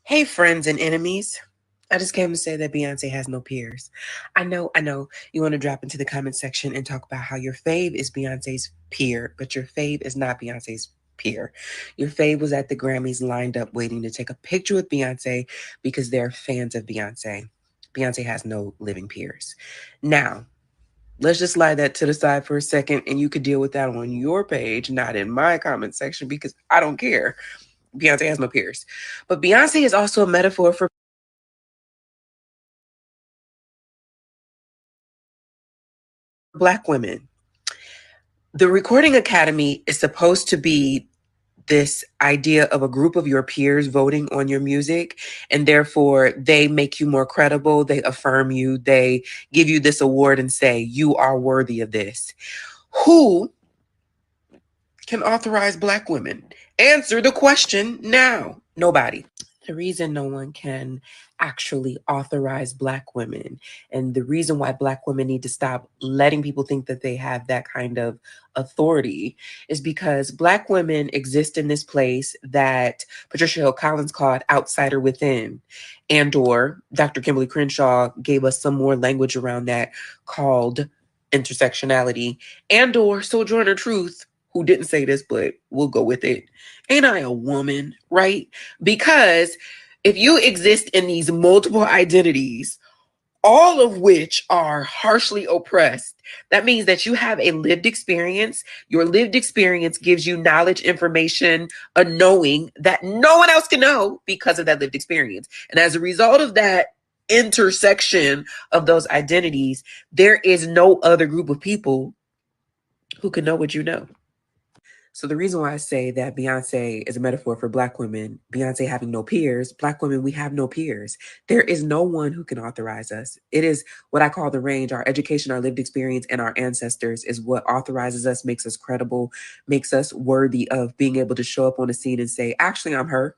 Hey, friends and enemies. I just came to say that Beyonce has no peers. I know you want to drop into the comment section and talk about how your fave is Beyonce's peer, but your fave is not Beyonce's peer. Your fave was at the Grammys lined up waiting to take a picture with Beyonce because they're fans of Beyonce. Beyonce has no living peers. Now, let's just slide that to the side for a second and you could deal with that on your page, not in my comment section because I don't care. Beyonce has no peers. But Beyonce is also a metaphor for Black women. The Recording Academy is supposed to be this idea of a group of your peers voting on your music, and therefore they make you more credible, they affirm you, they give you this award and say, you are worthy of this. Who can authorize Black women? Answer the question now. Nobody. The reason no one can actually authorize Black women, and the reason why Black women need to stop letting people think that they have that kind of authority, is because Black women exist in this place that Patricia Hill Collins called outsider within, and or Dr. Kimberly Crenshaw gave us some more language around that called intersectionality, and or Sojourner Truth, who didn't say this, but we'll go with it. Ain't I a woman, right? Because if you exist in these multiple identities, all of which are harshly oppressed, that means that you have a lived experience. Your lived experience gives you knowledge, information, a knowing that no one else can know because of that lived experience. And as a result of that intersection of those identities, there is no other group of people who can know what you know. So the reason why I say that Beyonce is a metaphor for Black women, Beyonce having no peers, Black women, we have no peers. There is no one who can authorize us. It is what I call the range. Our education, our lived experience, and our ancestors is what authorizes us, makes us credible, makes us worthy of being able to show up on a scene and say, actually, I'm her.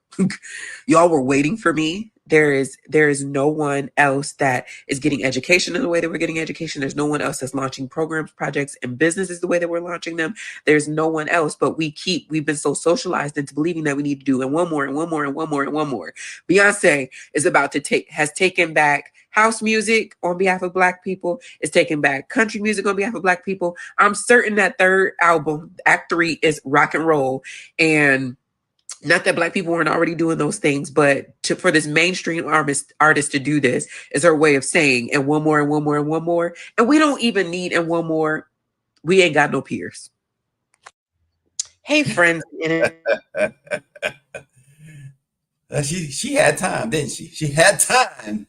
Y'all were waiting for me. there is no one else that is getting education in the way that we're getting education. There's no one else that's launching programs, projects, and businesses the way that we're launching them. There's no one else, but we've been so socialized into believing that we need to do and one more and one more and one more and one more. Beyonce is has taken back house music on behalf of Black people. It's taking back country music on behalf of Black people. I'm certain that third album, Act 3, is rock and roll. And not that Black people weren't already doing those things, but for this mainstream artist to do this is her way of saying, and one more and one more and one more. And we don't even need and one more. We ain't got no peers. Hey, friends. She had time, didn't she? She had time.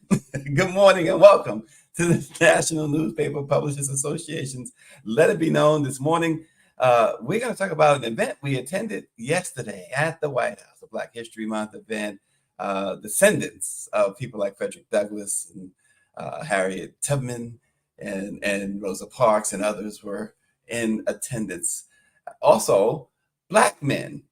Good morning and welcome to the National Newspaper Publishers Association's Let It Be Known. This morning, we're going to talk about an event we attended yesterday at the White House, the Black History Month event. Descendants of people like Frederick Douglass and Harriet Tubman and Rosa Parks and others were in attendance. Also, Black men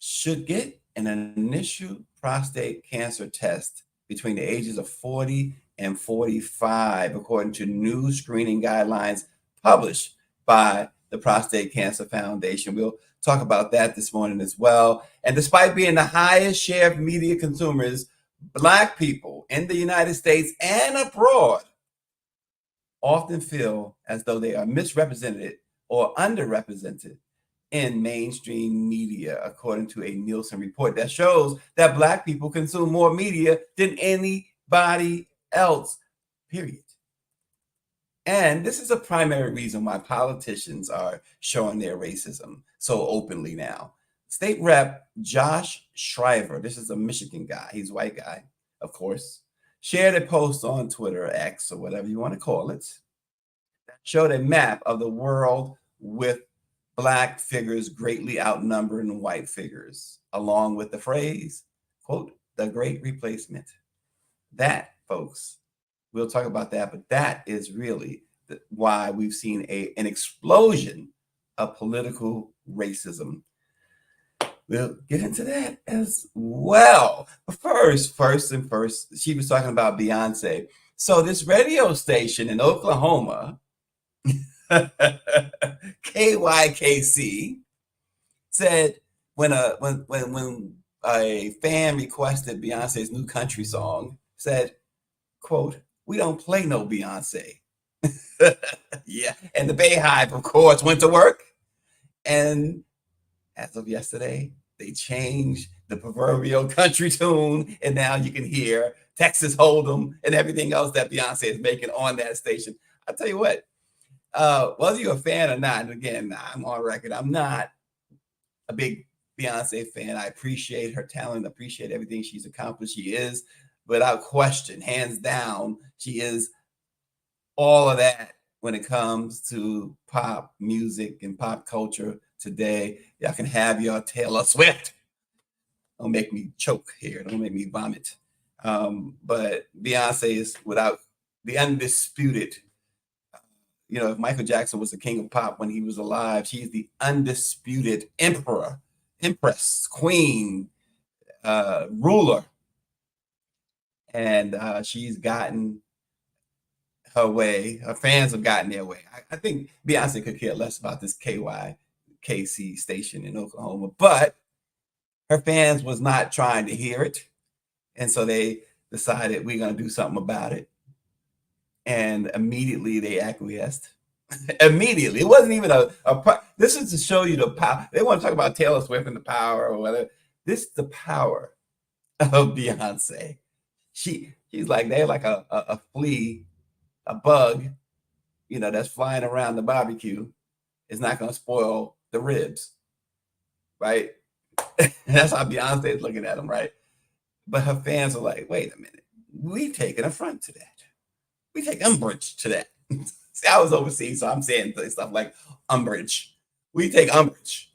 should get an initial prostate cancer test between the ages of 40 and 45, according to new screening guidelines published by the Prostate Cancer Foundation. We'll talk about that this morning as well. And despite being the highest share of media consumers, Black people in the United States and abroad often feel as though they are misrepresented or underrepresented in mainstream media, according to a Nielsen report that shows that Black people consume more media than anybody else, period. And this is a primary reason why politicians are showing their racism so openly now. State Rep Josh Shriver, this is a Michigan guy, he's a white guy, of course, shared a post on Twitter, X, or whatever you want to call it, that showed a map of the world with Black figures greatly outnumbered in white figures, along with the phrase, quote, the great replacement. That, folks, we'll talk about that, but that is really why we've seen an explosion of political racism. We'll get into that as well. But first, she was talking about Beyonce. So this radio station in Oklahoma, KYKC, said when a fan requested Beyonce's new country song, said, quote, we don't play no Beyonce. Yeah. And the Bayhive, of course, went to work. And as of yesterday, they changed the proverbial country tune. And now you can hear Texas Hold'em and everything else that Beyonce is making on that station. I'll tell you what, whether you're a fan or not, and again, I'm on record, I'm not a big Beyonce fan. I appreciate her talent, appreciate everything she's accomplished. She is, without question, hands down, she is all of that when it comes to pop music and pop culture today. Y'all can have your Taylor Swift. Don't make me choke here. Don't make me vomit. But Beyonce is without the undisputed, if Michael Jackson was the king of pop when he was alive, she's the undisputed emperor, empress, queen, ruler. And she's gotten her way. Her fans have gotten their way. I think Beyonce could care less about this KYKC station in Oklahoma, but her fans was not trying to hear it. And so they decided we're going to do something about it. And immediately they acquiesced. Immediately. It wasn't even this is to show you the power. They want to talk about Taylor Swift and the power or whatever. This is the power of Beyonce. She's like, they're like a flea, a bug, that's flying around the barbecue. Is not going to spoil the ribs, right? That's how Beyonce is looking at them, right? But her fans are like, wait a minute. We've taken affront to that. We take umbrage to that. See, I was overseas, so I'm saying stuff like umbrage. We take umbrage.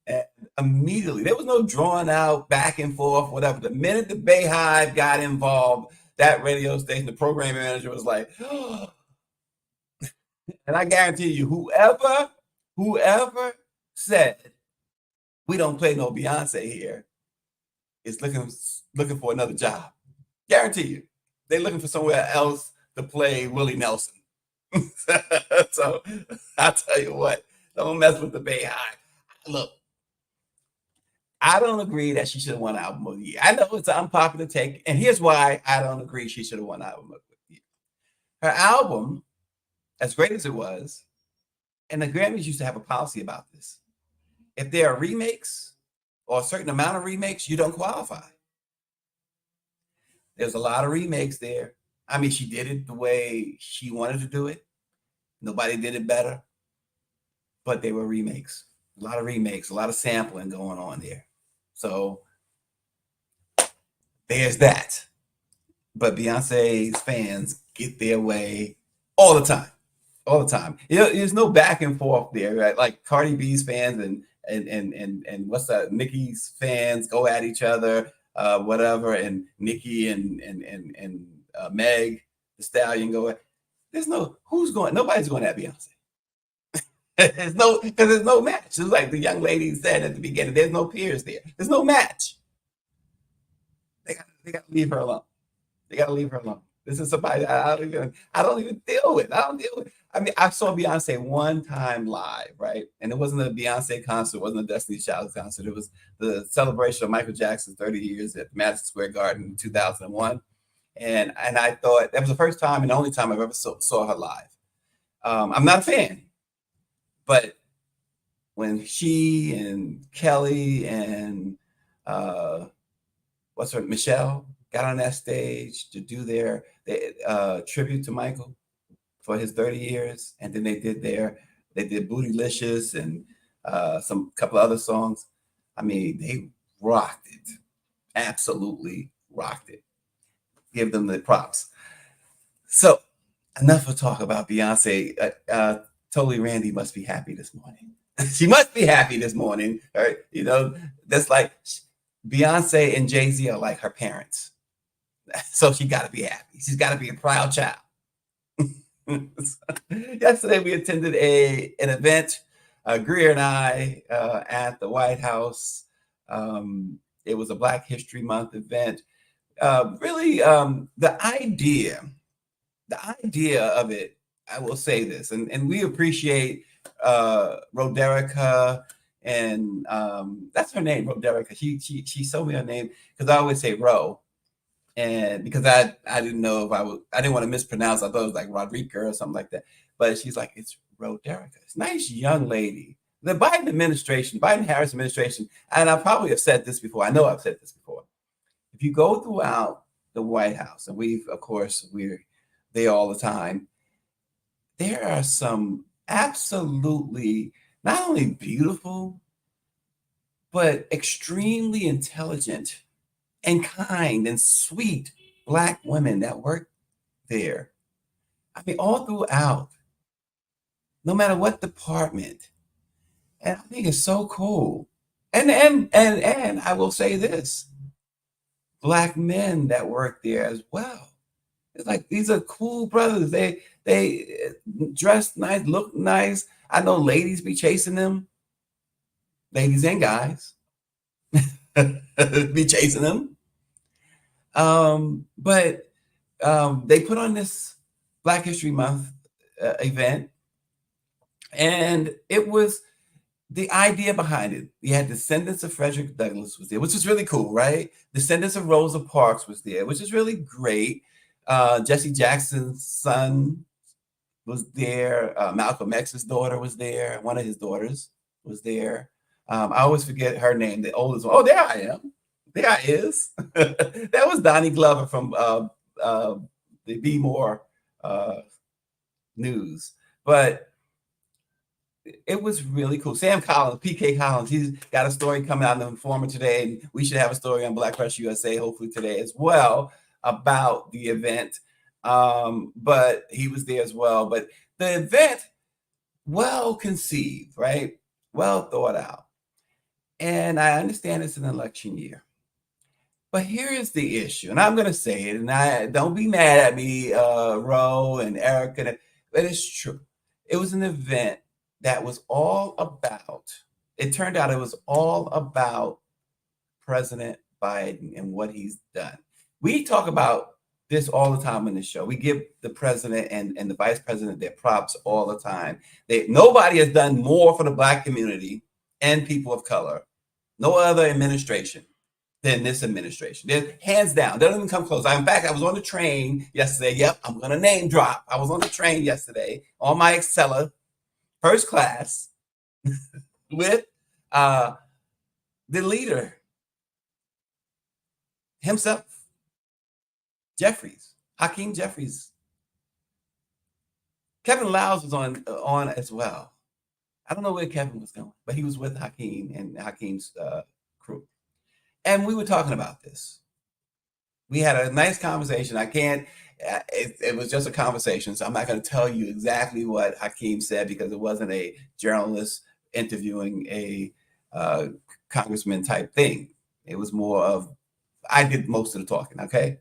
And immediately, there was no drawn out back and forth, whatever. The minute the Bayhive got involved, that radio station, the program manager was like, oh. And I guarantee you, whoever said, we don't play no Beyonce here, is looking for another job. Guarantee you, they're looking for somewhere else to play Willie Nelson. So I'll tell you what, don't mess with the Bay High. Look, I don't agree that she should have won Album of the Year. I know it's an unpopular take, and here's why I don't agree she should have won Album of the Year. Her album, as great as it was, and the Grammys used to have a policy about this. If there are remakes or a certain amount of remakes, you don't qualify. There's a lot of remakes there. I mean, she did it the way she wanted to do it. Nobody did it better, but they were remakes. A lot of remakes, a lot of sampling going on there. So there's that. But Beyonce's fans get their way all the time. All the time. There's no back and forth there, right? Like Cardi B's fans and what's that? Nicki's fans go at each other, whatever, and Nicki and Meg the Stallion go at. Nobody's going at Beyonce. There's no match. It's like the young lady said at the beginning, there's no peers there. There's no match. They got to leave her alone. They got to leave her alone. This is somebody I don't even deal with. I don't deal with. I mean, I saw Beyonce one time live, right? And it wasn't a Beyonce concert. It wasn't a Destiny's Child concert. It was the celebration of Michael Jackson's 30 years at Madison Square Garden in 2001. And I thought that was the first time and the only time I've ever saw her live. I'm not a fan, but when she and Kelly and Michelle got on that stage to do their tribute to Michael for his 30 years, and then they did Bootylicious and some couple of other songs. I mean, they rocked it, absolutely rocked it. Give them the props. So enough of talk about Beyonce. Totally Randy must be happy this morning. She must be happy this morning. Right? You know, that's like Beyonce and Jay-Z are like her parents. So she got to be happy. She's got to be a proud child. Yesterday we attended an event, Greer and I, at the White House. It was a Black History Month event. Really, the idea of it, I will say this, and we appreciate Roderica, and that's her name, Roderica. She sold me her name because I always say Ro, and because I didn't know if I didn't want to mispronounce. I thought it was like Rodrika or something like that. But she's like, it's Roderica. It's a nice young lady. The Biden-Harris administration, and I probably have said this before. I know I've said this before. If you go throughout the White House, and we're there all the time, there are some absolutely not only beautiful, but extremely intelligent and kind and sweet Black women that work there. I mean, all throughout, no matter what department. And I think it's so cool. And I will say this, Black men that work there as well. It's like these are cool brothers. They dress nice, look nice. I know ladies be chasing them, ladies and guys be chasing them. But they put on this Black History Month event, and it was the idea behind it. You had descendants of Frederick Douglass was there, which is really cool, right? Descendants of Rosa Parks was there, which is really great. Jesse Jackson's son was there. Malcolm X's daughter was there. One of his daughters was there. I always forget her name, the oldest one. Oh, there I am. There I is. That was Donnie Glover from the Be More News. But it was really cool. Sam Collins, PK Collins, he's got a story coming out in the Informer today, and we should have a story on Black Press USA hopefully today as well about the event. But he was there as well. But the event, well conceived, right? Well thought out. And I understand it's an election year. But here is the issue, and I'm going to say it, and I don't be mad at me, Ro and Eric, but it's true. It was an event that was all about, it turned out it was all about President Biden and what he's done. We talk about this all the time on the show. We give the president and the vice president their props all the time. Nobody has done more for the Black community and people of color, no other administration than this administration. They're hands down. They don't even come close. In fact, I was on the train yesterday. Yep, I'm going to name drop. I was on the train yesterday on my Excella, first class, with the leader himself, Hakeem Jeffries. Kevin Liles was on as well. I don't know where Kevin was going, but he was with Hakeem and Hakeem's crew. And we were talking about this. We had a nice conversation. It was just a conversation, so I'm not going to tell you exactly what Hakeem said because it wasn't a journalist interviewing a congressman type thing. It was more of, I did most of the talking, okay?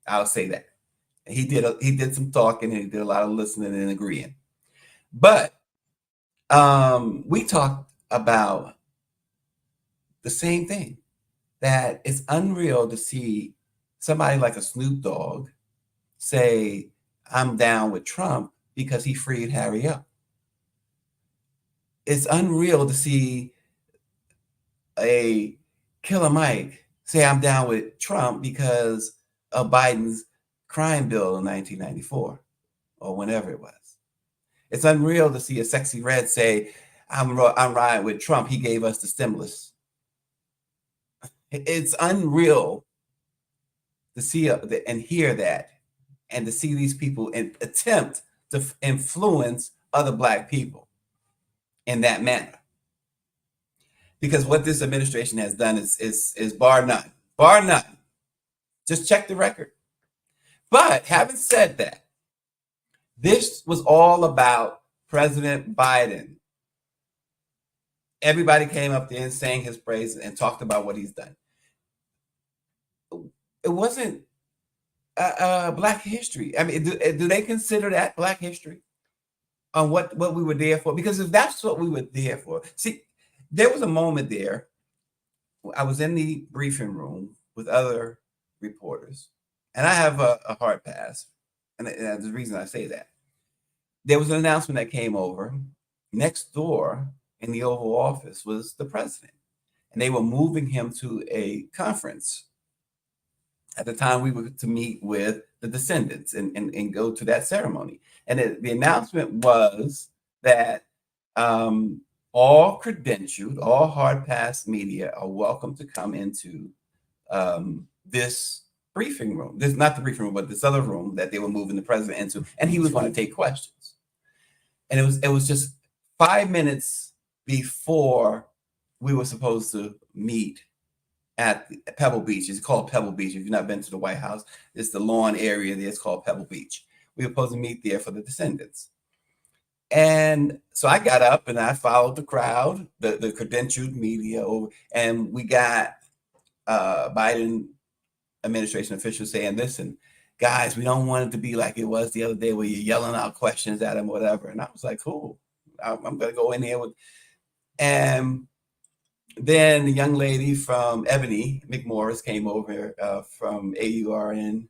I'll say that. He did some talking and he did a lot of listening and agreeing. But we talked about the same thing, that it's unreal to see somebody like a Snoop Dogg say, I'm down with Trump because he freed Harry up. It's unreal to see a Killer Mike say, I'm down with Trump because of Biden's crime bill in 1994 or whenever it was. It's unreal to see a Sexy Red say, I'm riding with Trump. He gave us the stimulus. It's unreal to see and hear that, and to see these people attempt to influence other Black people in that manner. Because what this administration has done is bar none. Just check the record. But having said that, this was all about President Biden. Everybody came up there and sang his praise and talked about what he's done. It wasn't Black history. I mean, do they consider that Black history on what we were there for? Because if that's what we were there for, see, there was a moment there. I was in the briefing room with other reporters, and I have a hard pass, and the reason I say that, there was an announcement that came over. Next door in the Oval Office was the president, and they were moving him to a conference. At the time, we were to meet with the descendants and go to that ceremony. And the announcement was that all credentialed, all hard pass media are welcome to come into this briefing room. This not the briefing room, but this other room that they were moving the president into, and he was going to take questions. And it was just 5 minutes before we were supposed to meet at Pebble Beach. It's called Pebble Beach. If you've not been to the White House, it's the lawn area there. It's called Pebble Beach. We were supposed to meet there for the descendants. And so I got up and I followed the crowd, the credentialed media over, and we got Biden administration officials saying, listen, guys, we don't want it to be like it was the other day where you're yelling out questions at him, whatever. And I was like, cool, I'm going to go in here with, and then the young lady from Ebony McMorris came over from AURN,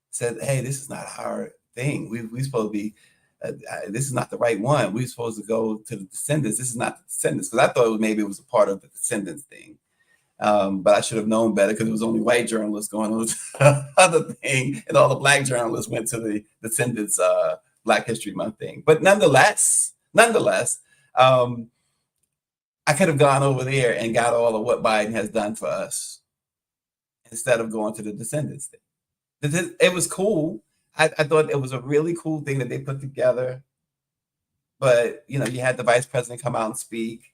said, hey, this is not our thing. We supposed to be, this is not the right one. We're supposed to go to the descendants. This is not the descendants. Because I thought maybe it was a part of the descendants thing. But I should have known better because it was only white journalists going on the other thing. And all the Black journalists went to the descendants Black History Month thing. But nonetheless, I could have gone over there and got all of what Biden has done for us instead of going to the descendants thing. It was cool. I thought it was a really cool thing that they put together. But, you had the vice president come out and speak.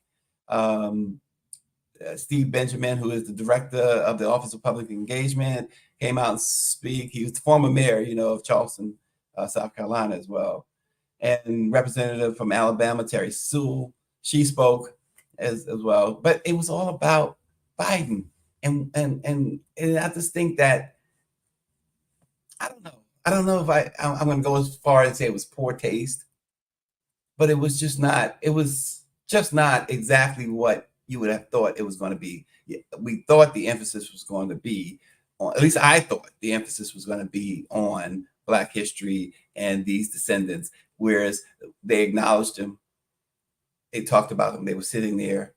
Steve Benjamin, who is the director of the Office of Public Engagement, came out and speak. He was the former mayor, of Charleston, South Carolina as well. And representative from Alabama, Terry Sewell, she spoke as well. But it was all about Biden. And I just think that, I don't know if I'm going to go as far as say it was poor taste, but it was just not exactly what you would have thought it was going to be. we thought the emphasis was going to be on, at least I thought the emphasis was going to be on Black history and these descendants, whereas they acknowledged them, they talked about them, they were sitting there,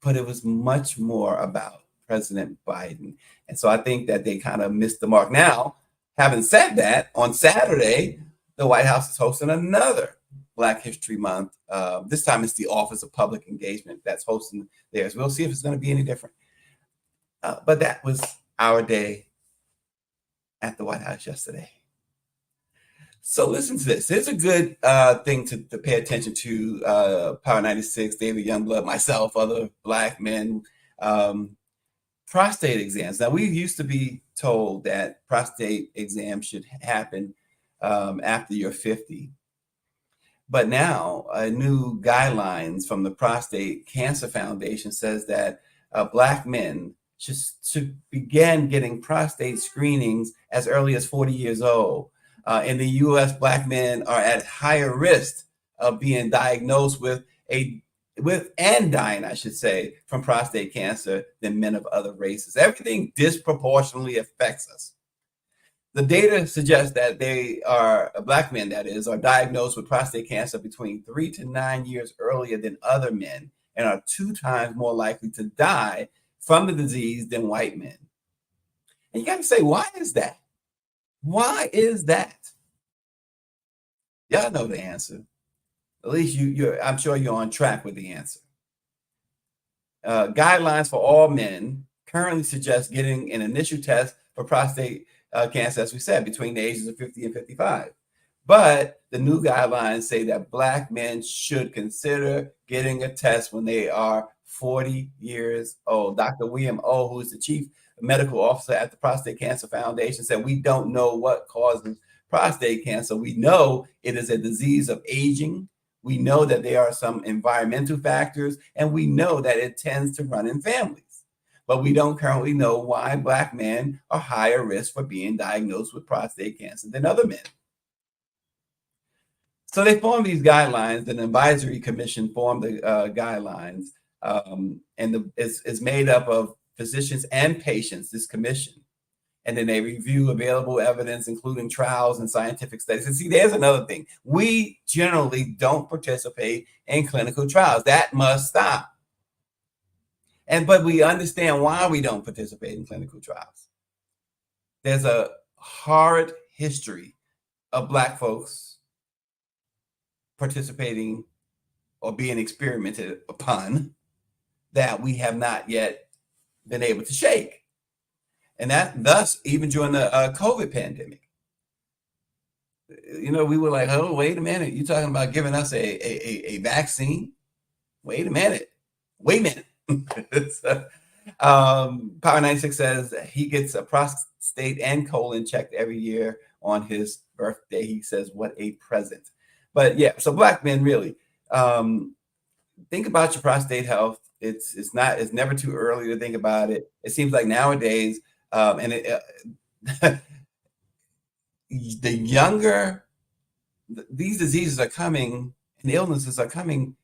but it was much more about President Biden. And so I think that they kind of missed the mark. Now, having said that, on Saturday, the White House is hosting another Black History Month. This time it's the Office of Public Engagement that's hosting theirs. We'll see if it's going to be any different. But that was our day at the White House yesterday. So listen to this. Here's a good thing to pay attention to. Power 96, David Youngblood, myself, other Black men. Prostate exams. Now, we used to be told that prostate exams should happen after you're 50. But now, new guidelines from the Prostate Cancer Foundation says that Black men should begin getting prostate screenings as early as 40 years old. In the U.S., Black men are at higher risk of being diagnosed with and dying, I should say, from prostate cancer than men of other races. Everything disproportionately affects us. The data suggests that Black men, that is, are diagnosed with prostate cancer between 3 to 9 years earlier than other men and are 2 times more likely to die from the disease than white men. And you got to say, why is that? Why is that? Y'all know the answer. At least I'm sure you're on track with the answer. Guidelines for all men currently suggest getting an initial test for prostate cancer, as we said, between the ages of 50 and 55. But the new guidelines say that Black men should consider getting a test when they are 40 years old. Dr. William O., who is the chief medical officer at the Prostate Cancer Foundation, said, "We don't know what causes prostate cancer. We know it is a disease of aging. We know that there are some environmental factors, and we know that it tends to run in families. But we don't currently know why Black men are higher risk for being diagnosed with prostate cancer than other men." So they formed these guidelines. An advisory commission formed the guidelines, and it's made up of physicians and patients, this commission. And then they review available evidence, including trials and scientific studies. And see, there's another thing. We generally don't participate in clinical trials. That must stop. But we understand why we don't participate in clinical trials. There's a hard history of Black folks participating or being experimented upon that we have not yet been able to shake. And that, thus, even during the COVID pandemic, we were like, oh, wait a minute. You're talking about giving us a vaccine? Wait a minute. Power 96 says he gets a prostate and colon checked every year on his birthday. He says, what a present. But yeah, so Black men, really, think about your prostate health. It's never too early to think about it. It seems like nowadays, the younger these diseases are coming and illnesses are coming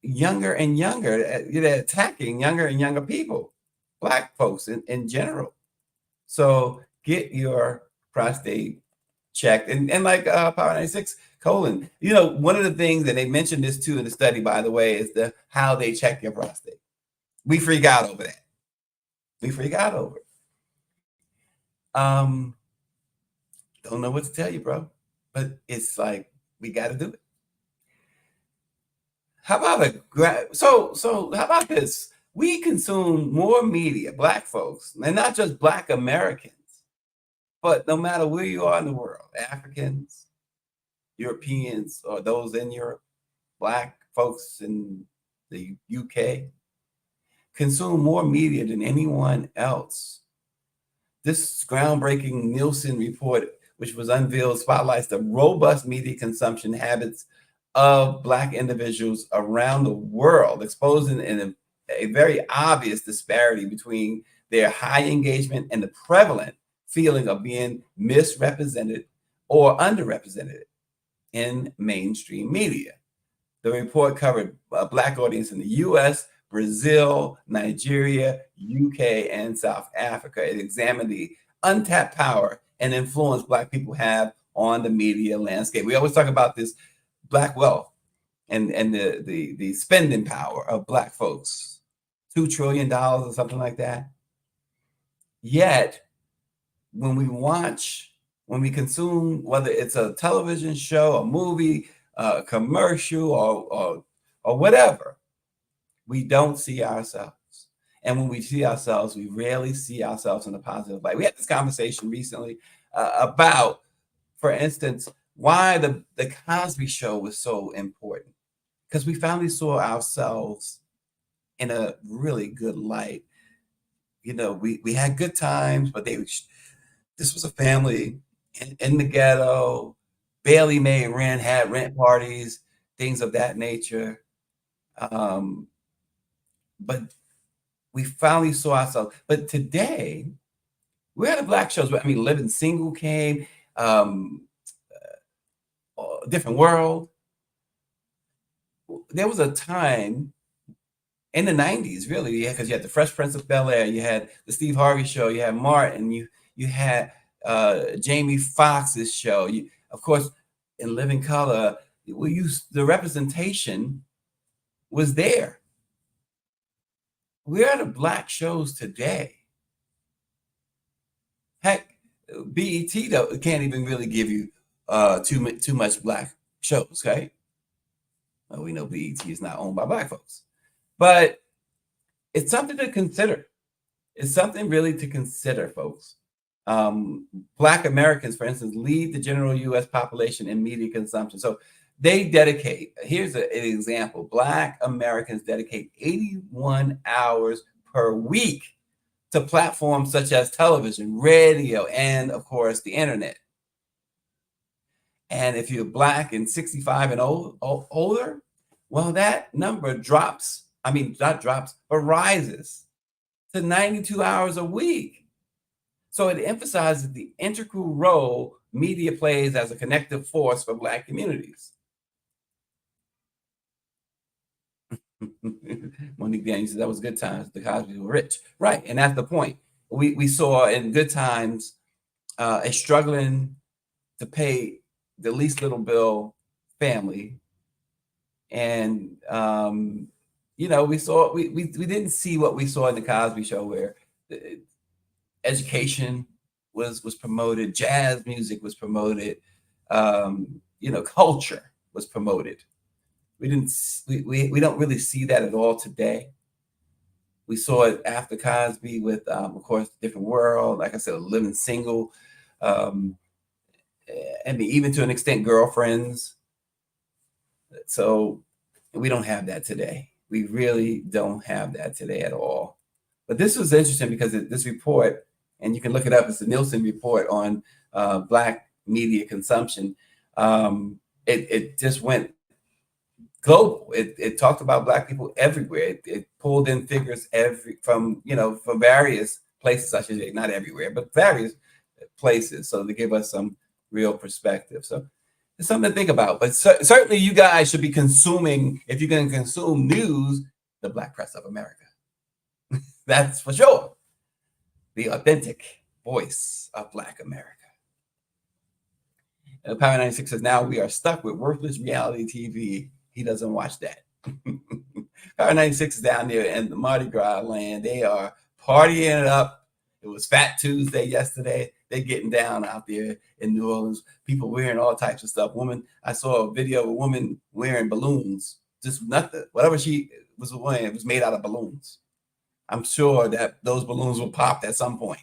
younger and younger. They're attacking younger and younger people, Black folks in general. So get your prostate checked. And like Power 96 colon, one of the things, and they mentioned this too in the study, by the way, is how they check your prostate. We freak out over that. Don't know what to tell you, bro, but it's like, we got to do it. How about how about this? We consume more media, Black folks, and not just Black Americans, but no matter where you are in the world, Africans, Europeans, or those in Europe, Black folks in the UK, consume more media than anyone else. This groundbreaking Nielsen report, which was unveiled, spotlights the robust media consumption habits of Black individuals around the world, exposing a very obvious disparity between their high engagement and the prevalent feeling of being misrepresented or underrepresented in mainstream media. The report covered a Black audience in the US, Brazil, Nigeria, UK, and South Africa. It examined the untapped power and influence Black people have on the media landscape. We always talk about this Black wealth and the spending power of Black folks, $2 trillion or something like that. Yet, when we consume, whether it's a television show, a movie, a commercial, or whatever, we don't see ourselves. And when we see ourselves, we rarely see ourselves in a positive light. We had this conversation recently about, for instance, why the Cosby Show was so important. Because we finally saw ourselves in a really good light. You know, we had good times, but this was a family in the ghetto, barely made rent, had rent parties, things of that nature. But we finally saw ourselves. But today, we're at a Black shows. I mean, Living Single came, Different World. There was a time in the 90s, really, because you had the Fresh Prince of Bel-Air, you had the Steve Harvey Show, you had Martin, you had Jamie Foxx's show. Of course, in Living Color, the representation was there. We're at a Black shows today. Heck, BET can't even really give you too much Black shows, right? Well, we know BET is not owned by Black folks, but it's something to consider. It's something really to consider, folks. Black Americans, for instance, lead the general U.S. population in media consumption. So they dedicate, here's an example, Black Americans dedicate 81 hours per week to platforms such as television, radio, and of course, the internet. And if you're Black and 65 and older, well, that number rises to 92 hours a week. So it emphasizes the integral role media plays as a connective force for Black communities. Monique Daniels said that was good times. The Cosby's were rich. Right. And that's the point. We saw in good times a struggling to pay the least little bill family. And, we didn't see what we saw in the Cosby Show, where education was promoted, jazz music was promoted, culture was promoted. We don't really see that at all today. We saw it after Cosby with, of course, Different World, like I said, Living Single, and even to an extent, Girlfriends. So we don't have that today. We really don't have that today at all. But this was interesting because this report, and you can look it up, it's the Nielsen report on Black media consumption. It just went global. It talked about Black people everywhere. It pulled in figures from various places, I should say, not everywhere, but various places, so to give us some real perspective. So it's something to think about. But certainly you guys should be consuming, if you're going to consume news, the Black press of America. That's for sure. The authentic voice of Black America. Power 96 says, now we are stuck with worthless reality TV. He doesn't watch that. Power 96 is down there in the Mardi Gras land. They are partying it up. It was Fat Tuesday yesterday. They're getting down out there in New Orleans. People wearing all types of stuff. I saw a video of a woman wearing balloons. Just nothing. Whatever she was wearing, it was made out of balloons. I'm sure that those balloons were popped at some point.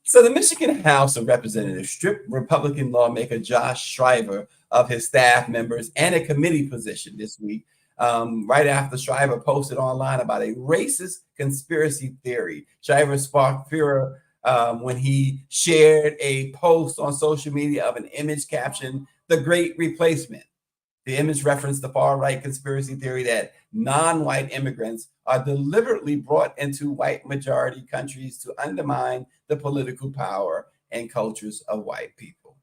So the Michigan House of Representatives stripped Republican lawmaker Josh Shriver of his staff members and a committee position this week, right after Shriver posted online about a racist conspiracy theory. Shriver sparked furor when he shared a post on social media of an image captioned, "The Great Replacement." The image referenced the far-right conspiracy theory that non-white immigrants are deliberately brought into white majority countries to undermine the political power and cultures of white people.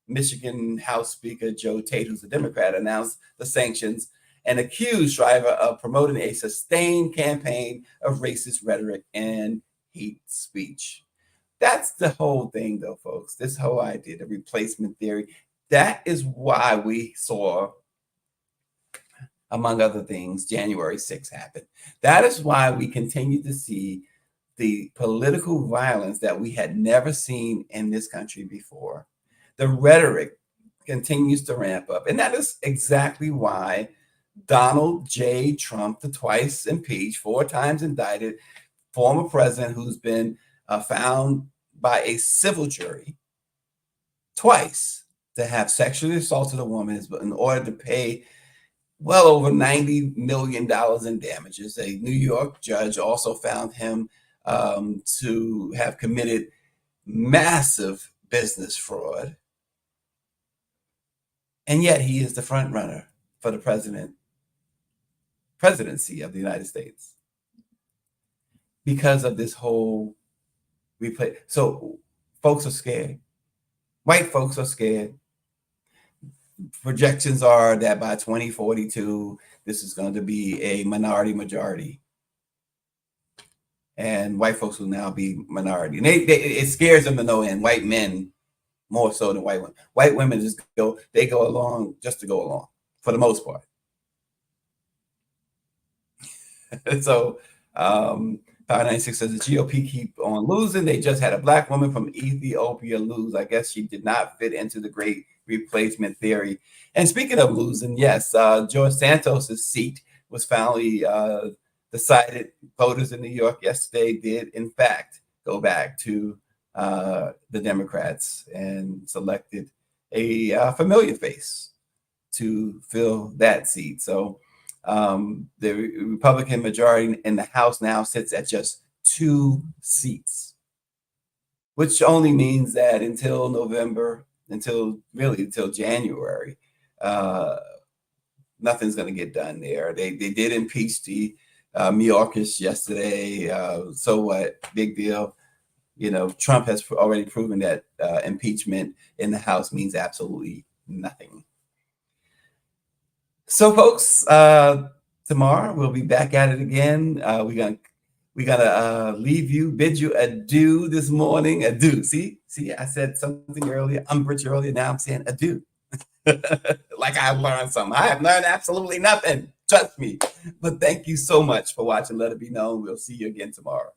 Michigan House Speaker Joe Tate, who's a Democrat, announced the sanctions and accused driver of promoting a sustained campaign of racist rhetoric and hate speech. That's the whole thing, though, folks. This whole idea, the replacement theory, that is why we saw, among other things, January 6th happen. That is why we continue to see the political violence that we had never seen in this country before. The rhetoric continues to ramp up. And that is exactly why Donald J. Trump, the twice impeached, 4 times indicted former president who's been found by a civil jury twice to have sexually assaulted a woman in order to pay well over $90 million in damages. A New York judge also found him to have committed massive business fraud. And yet he is the front runner for the presidency of the United States because of this whole replay. So folks are scared. White folks are scared. Projections are that by 2042, this is going to be a minority majority. And white folks will now be minority. And it scares them to no end. White men more so than white women. White women just go along just to go along for the most part. So Power 96 says the GOP keep on losing. They just had a black woman from Ethiopia lose. I guess she did not fit into the great replacement theory. And speaking of losing, yes, George Santos's seat was finally decided. Voters in New York yesterday did, in fact, go back to the Democrats and selected a familiar face to fill that seat. So the Republican majority in the House now sits at just 2 seats, which only means that until November, until January, nothing's going to get done there. They did impeach the Mayorkas yesterday. So what? Big deal. You know, Trump has already proven that impeachment in the House means absolutely nothing. So, folks, tomorrow we'll be back at it again. We're gonna leave you, bid you adieu this morning. Adieu. See, I said something earlier, umbrage earlier. Now I'm saying adieu. Like I learned something. I have learned absolutely nothing. Trust me. But thank you so much for watching. Let It Be Known. We'll see you again tomorrow.